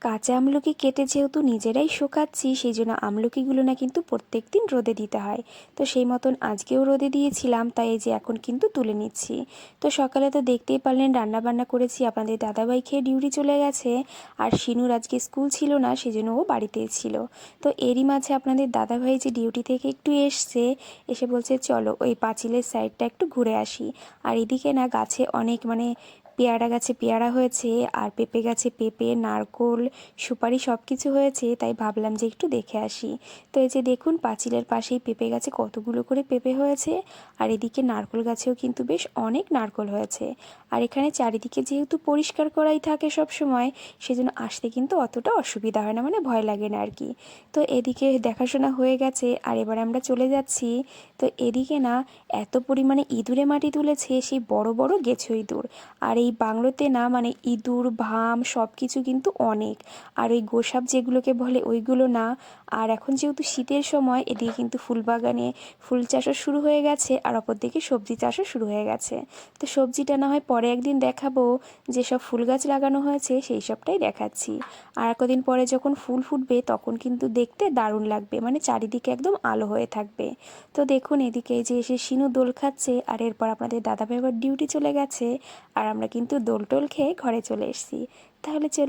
কাঁচা আমলকি কেটে যেহেতু নিজেরাই শুকাচ্ছি, সেই জন্য আমলকিগুলো না কিন্তু প্রত্যেক দিন রোদে দিতে হয়। তো সেই মতন আজকেও রোদে দিয়েছিলাম, তাই এই যে এখন কিন্তু তুলে নিচ্ছি। তো সকালে তো দেখতেই পারলেন রান্নাবান্না করেছি, আপনাদের দাদাভাই খেয়ে ডিউটি চলে গেছে। আর শিনুর আজকে স্কুল ছিল না, সেই জন্য ও বাড়িতেই ছিল। তো এরই মাঝে আপনাদের দাদাভাই যে ডিউটি থেকে একটু এসছে, এসে বলছে চলো ওই পাঁচিলের সাইডটা একটু ঘুরে আসি। আর এদিকে না গাছে অনেক পেয়ারা গাছে পেয়ারা হয়েছে, আর পেঁপে গাছে পেঁপে, নারকোল, সুপারি সব কিছু হয়েছে, তাই ভাবলাম যে একটু দেখে আসি। তো এই যে দেখুন পাঁচিলের পাশেই পেঁপে গাছে কতগুলো করে পেঁপে হয়েছে, আর এদিকে নারকোল গাছেও কিন্তু বেশ অনেক নারকোল হয়েছে। আর এখানে চারিদিকে যেহেতু পরিষ্কার করাই থাকে সব সময়, সেজন্য আসতে কিন্তু অতটা অসুবিধা হয় না, ভয় লাগে না আর কি। তো এদিকে দেখাশোনা হয়ে গেছে, আর এবার আমরা চলে যাচ্ছি। তো এদিকে না এত পরিমাণে ইঁদুরে মাটি তুলেছে, সেই বড় বড় গেছো ইঁদুর। আর এই বাংলোতে না ইঁদুর ভাম সব কিছু কিন্তু অনেক। আর ওই গোসাপ যেগুলোকে বলে ওইগুলো না। আর এখন যেহেতু শীতের সময়, এদিকে কিন্তু ফুল বাগানে ফুল চাষও শুরু হয়ে গেছে, আর অপরদিকে সবজি চাষও শুরু হয়ে গেছে। তো সবজিটা না হয় পরে একদিন দেখাবো, যেসব ফুল গাছ লাগানো হয়েছে সেই সবটাই দেখাচ্ছি। আর কদিন পরে যখন ফুল ফুটবে তখন কিন্তু দেখতে দারুণ লাগবে, চারিদিকে একদম আলো হয়ে থাকবে। তো দেখুন এদিকে যে এসে শিনু দোল খাচ্ছে, আর এরপর আপনাদের দাদাভাই আবার ডিউটি চলে গেছে, আর আমরা কিন্তু দোল টোল খেয়ে ঘরে চলে এসেছি। তাহলে চলুন।